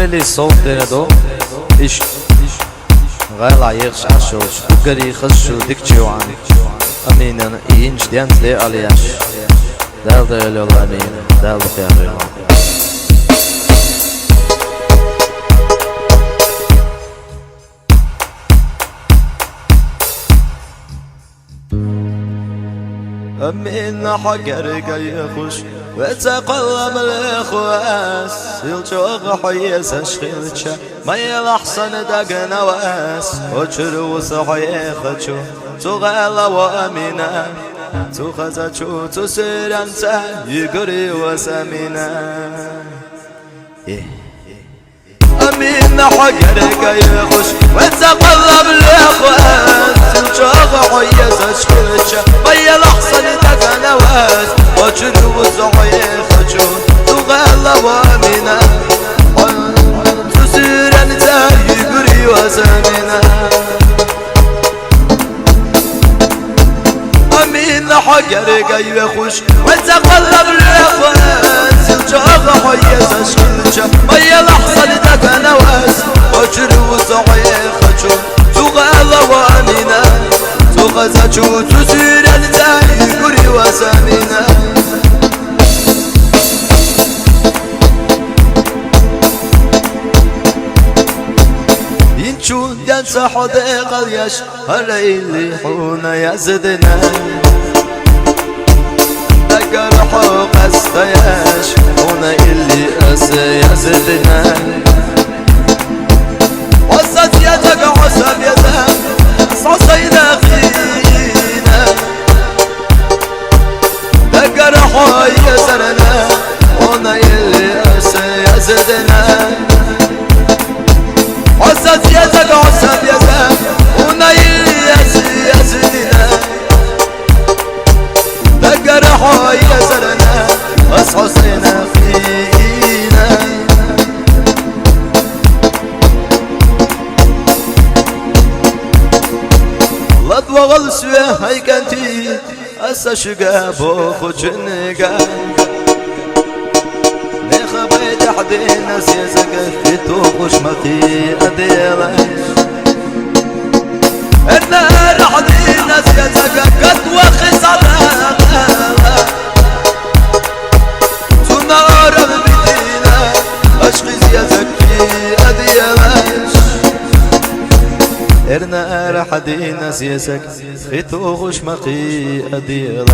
لي صوتنا دو إيش غايلا يغش عشوش وقري خشو ديكتشو عن أمين أنا إينش ديانت لي علياش دال ديال الله أمين دال بخير الله أمين حقر يخش وتقلب الإخواس يلجوغ حيز أشخيلتشا ما يلحسن دق نواس وشرو صحيخشو تغال وأمينا تخزشو تسير أنت يقري وسمينا أمين حقرك يخش وتقلب الإخوات يلجوغ حيز أشخيلتشا ما يلحسن دق نواس وشرو صحيخشو تغال وأمينا تسير أنت يقري وسمينا أمين حقرك يخش وتقلب الإخوات يلجوغ حيز أشخيلتشا ما يلحسن دق نواس وشرو صحيخشو تغال وأمينا تخزشو تسير أنت يقري وسمينا ينشو ينسى حديق اليش الليل حون يزدنا دقر قصد يش حون اللي يزدنا وصد يدك عصب يدك صصينا فينا دقر حوي يزرنا حون اللي يزدنا عصب يدك عصب يدك ونيل يزدنا دقر حوي يزرنا أصحصنا فينا لدوا غلسوه هيكنتي أسشقا بوخو جنقا نخبي تحدين نسيزك في توقش مخي أديلاش النار حدين نسيزك قد وخي صداقا تنار بدينا أشخي زيزك في أديلاش النار حدين نسيزك في توقش مخي أديلاش